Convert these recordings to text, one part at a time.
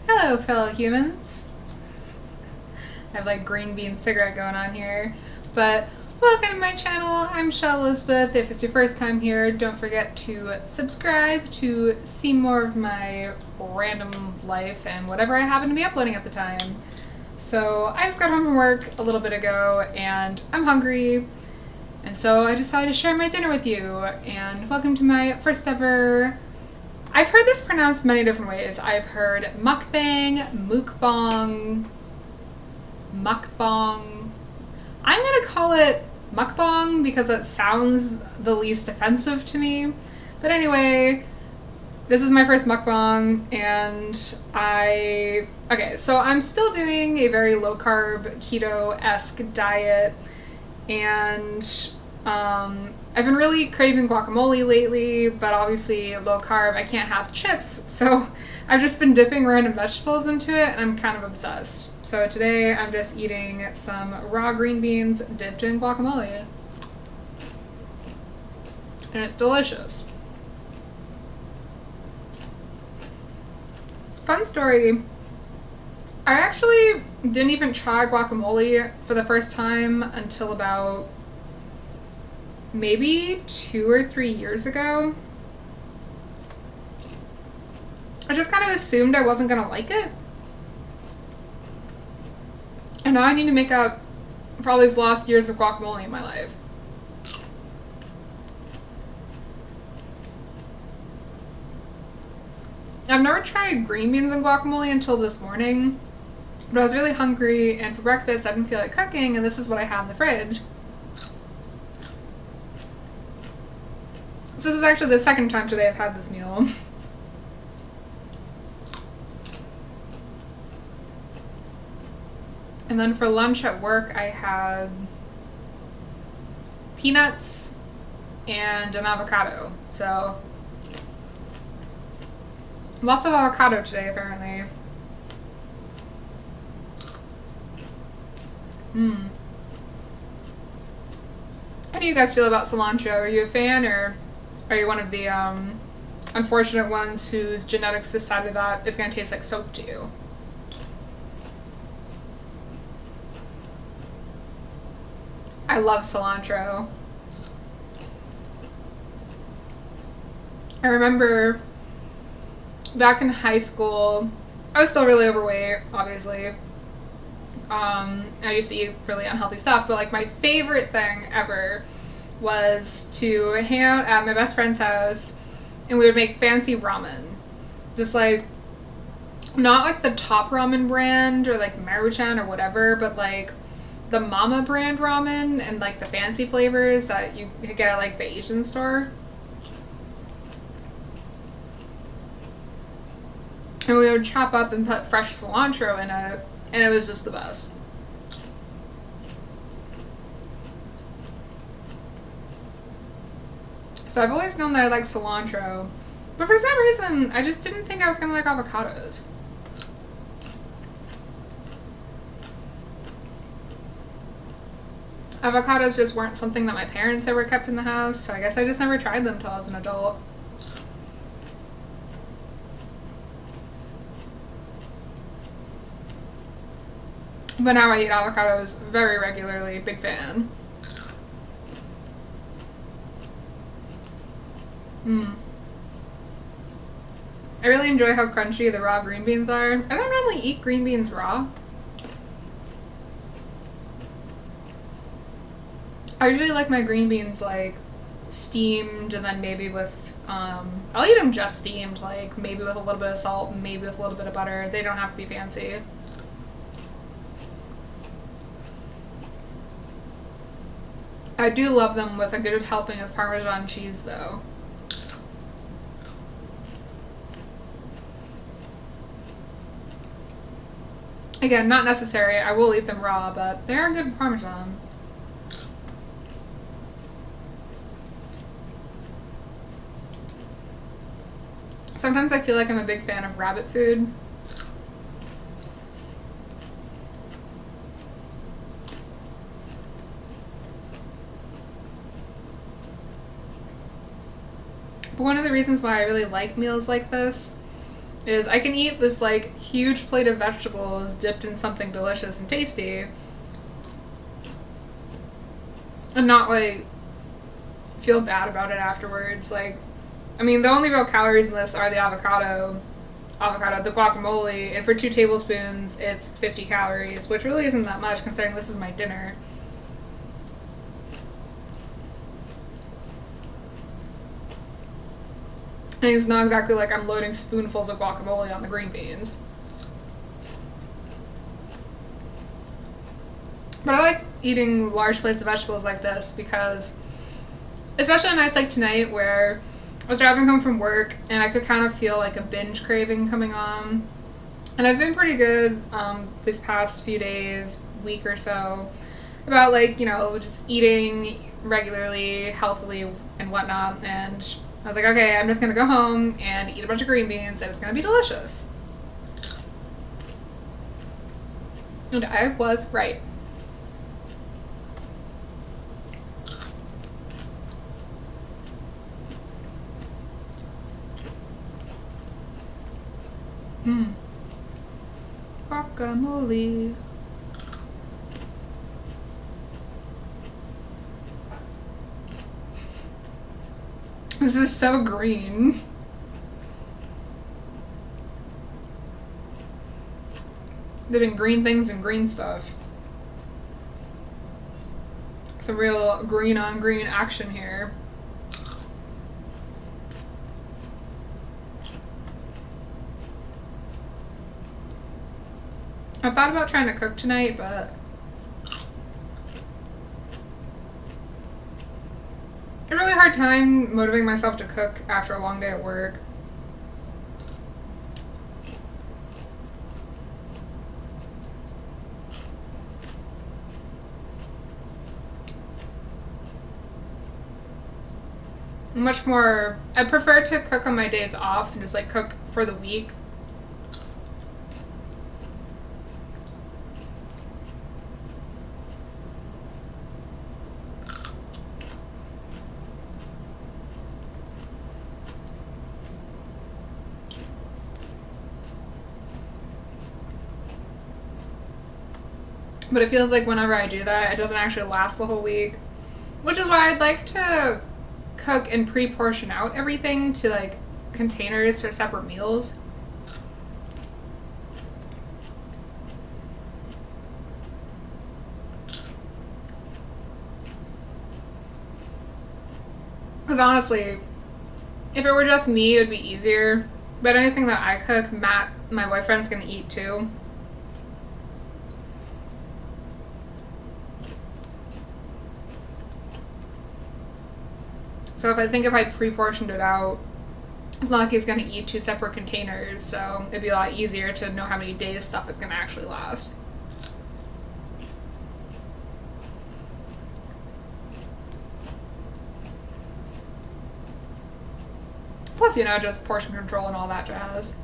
Hello, fellow humans. I have like green bean cigarette going on here. But welcome to my channel. I'm Shell Elizabeth. If it's your first time here, don't forget to subscribe to see more of my random life and whatever I happen to be uploading at the time. So I just got home from work a little bit ago and I'm hungry. And so I decided to share my dinner with you. And welcome to my first ever... I've heard this pronounced many different ways. I've heard mukbang, mukbang, mukbang. I'm gonna call it mukbang because it sounds the least offensive to me. But anyway, this is my first mukbang and okay, so I'm still doing a very low carb, keto-esque diet and I've been really craving guacamole lately, but obviously low carb, I can't have chips, so I've just been dipping random vegetables into it, and I'm kind of obsessed. So today I'm just eating some raw green beans dipped in guacamole. And it's delicious. Fun story. I actually didn't even try guacamole for the first time until about maybe 2 or 3 years ago. I just kind of assumed I wasn't gonna like it. And now I need to make up for all these lost years of guacamole in my life. I've never tried green beans and guacamole until this morning, but I was really hungry and for breakfast I didn't feel like cooking and this is what I have in the fridge. So this is actually the second time today I've had this meal. And then for lunch at work I had peanuts and an avocado. So lots of avocado today apparently. How do you guys feel about cilantro? Are you a fan or are you one of the unfortunate ones whose genetics decided that it's going to taste like soap to you? I love cilantro. I remember back in high school, I was still really overweight, obviously. I used to eat really unhealthy stuff, but like my favorite thing ever was to hang out at my best friend's house and we would make fancy ramen. Just like, not like the top ramen brand or like Maruchan or whatever, but like the Mama brand ramen and like the fancy flavors that you get at like the Asian store. And we would chop up and put fresh cilantro in it, and it was just the best. So I've always known that I like cilantro, but for some reason, I just didn't think I was gonna like avocados. Avocados just weren't something that my parents ever kept in the house, so I guess I just never tried them till I was an adult. But now I eat avocados very regularly, big fan. I really enjoy how crunchy the raw green beans are. I don't normally eat green beans raw. I usually like my green beans like steamed and then maybe with, I'll eat them just steamed, like maybe with a little bit of salt, maybe with a little bit of butter. They don't have to be fancy. I do love them with a good helping of Parmesan cheese though. Again, not necessary. I will eat them raw, but they are good Parmesan. Sometimes I feel like I'm a big fan of rabbit food. But one of the reasons why I really like meals like this is I can eat this like huge plate of vegetables dipped in something delicious and tasty and not like feel bad about it afterwards. Like, I mean, the only real calories in this are the avocado, the guacamole, and for 2 tablespoons, it's 50 calories, which really isn't that much considering this is my dinner. And it's not exactly like I'm loading spoonfuls of guacamole on the green beans. But I like eating large plates of vegetables like this because, especially on nights like tonight where I was driving home from work and I could kind of feel like a binge craving coming on. And I've been pretty good these past few days, week or so, about like, you know, just eating regularly, healthily, and whatnot. And I was like, okay, I'm just going to go home and eat a bunch of green beans and it's going to be delicious. And I was right. Guacamole. This is so green. They've been green things and green stuff. Some real green on green action here. I thought about trying to cook tonight, but I have a really hard time motivating myself to cook after a long day at work. Much more, I prefer to cook on my days off and just like cook for the week. But it feels like whenever I do that, it doesn't actually last the whole week. Which is why I'd like to cook and pre-portion out everything to like containers for separate meals. Because honestly, if it were just me, it would be easier. But anything that I cook, Matt, my boyfriend's gonna eat too. So if I pre-portioned it out, it's not like he's going to eat 2 separate containers, so it'd be a lot easier to know how many days stuff is going to actually last. Plus, you know, just portion control and all that jazz.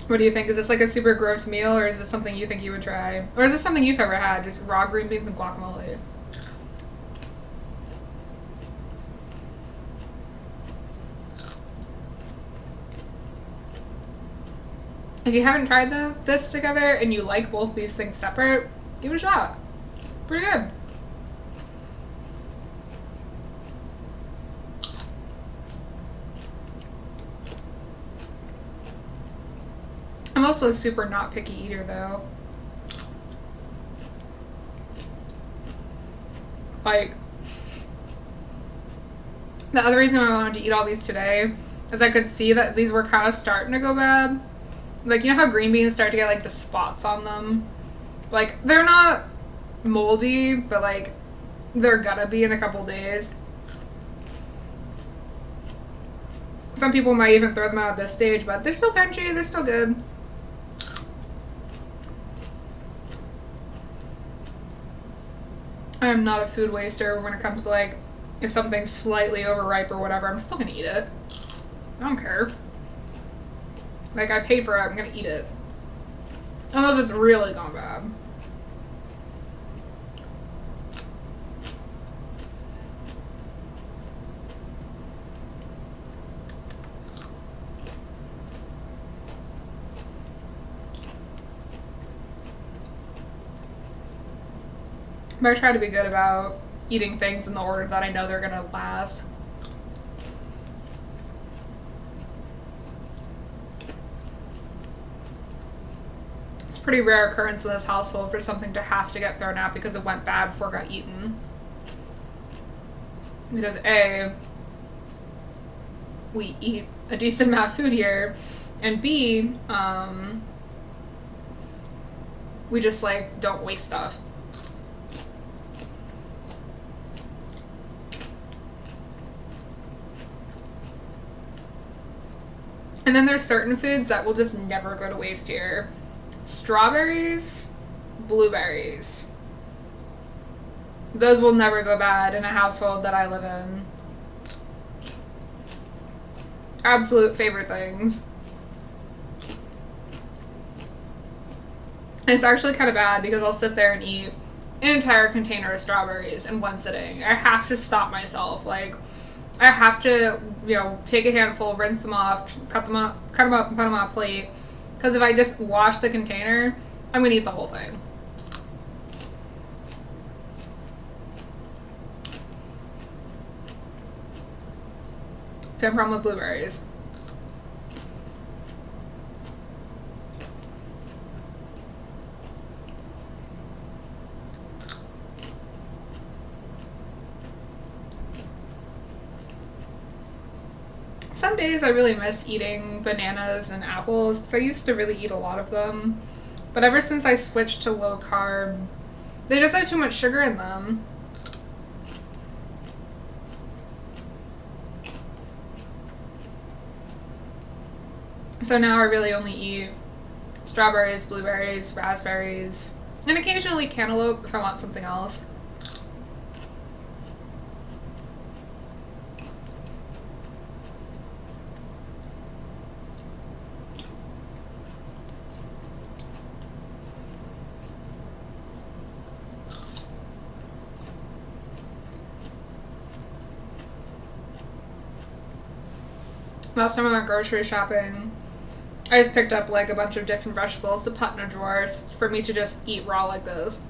What do you think? Is this like a super gross meal, or is this something you think you would try? Or is this something you've ever had, just raw green beans and guacamole? If you haven't tried this together and you like both these things separate, give it a shot. Pretty good. I'm also a super not picky eater, though. Like, the other reason I wanted to eat all these today is I could see that these were kind of starting to go bad. Like, you know how green beans start to get, like, the spots on them? Like, they're not moldy, but, like, they're gonna be in a couple days. Some people might even throw them out at this stage, but they're still crunchy, they're still good. I'm not a food waster when it comes to, like, if something's slightly overripe or whatever, I'm still gonna eat it. I don't care. Like, I paid for it, I'm gonna eat it. Unless it's really gone bad. But I try to be good about eating things in the order that I know they're gonna last. It's a pretty rare occurrence in this household for something to have to get thrown out because it went bad before it got eaten. Because A, we eat a decent amount of food here, and B, we just like don't waste stuff. And then there's certain foods that will just never go to waste here. Strawberries, blueberries. Those will never go bad in a household that I live in. Absolute favorite things. And it's actually kind of bad because I'll sit there and eat an entire container of strawberries in one sitting. I have to stop myself. Like, I have to, take a handful, rinse them off, cut them up, and put them on a plate. Because if I just wash the container, I'm going to eat the whole thing. Same problem with blueberries. Some days I really miss eating bananas and apples because I used to really eat a lot of them. But ever since I switched to low carb, they just have too much sugar in them. So now I really only eat strawberries, blueberries, raspberries, and occasionally cantaloupe if I want something else. Last time I went grocery shopping, I just picked up like a bunch of different vegetables to put in a drawer for me to just eat raw like this.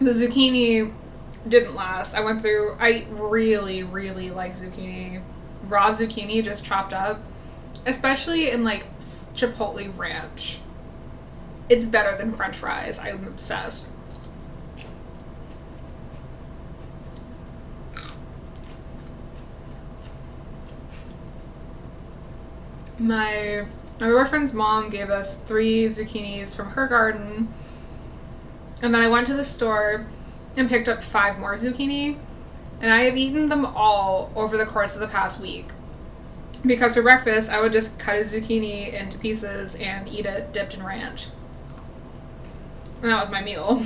The zucchini didn't last. I really, really like zucchini. Raw zucchini just chopped up, especially in like chipotle ranch. It's better than French fries. I'm obsessed. My boyfriend's mom gave us 3 zucchinis from her garden, and then I went to the store and picked up 5 more zucchini, and I have eaten them all over the course of the past week. Because for breakfast, I would just cut a zucchini into pieces and eat it dipped in ranch. And that was my meal.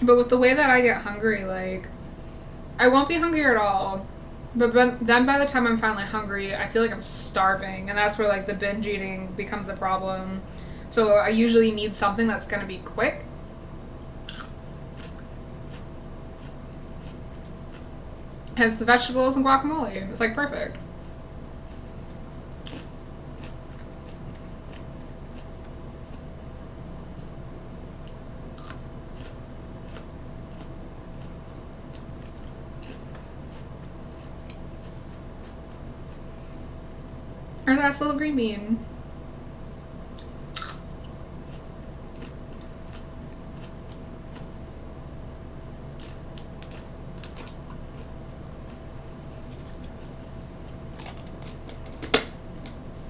But with the way that I get hungry, like, I won't be hungry at all. But then by the time I'm finally hungry, I feel like I'm starving. And that's where, like, the binge eating becomes a problem. So I usually need something that's going to be quick. Hence the vegetables and guacamole. It's, like, perfect. Or that's a little green bean.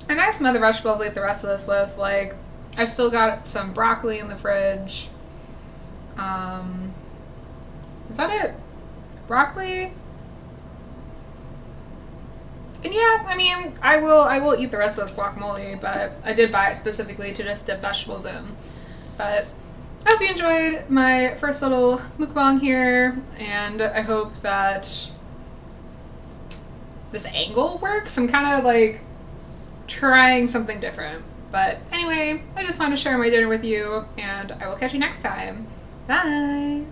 And I have some other vegetables to eat the rest of this with. Like, I've still got some broccoli in the fridge. Is that it? Broccoli? And yeah, I mean, I will eat the rest of this guacamole, but I did buy it specifically to just dip vegetables in. But I hope you enjoyed my first little mukbang here, and I hope that this angle works. I'm kind of like trying something different. But anyway, I just wanted to share my dinner with you, and I will catch you next time. Bye!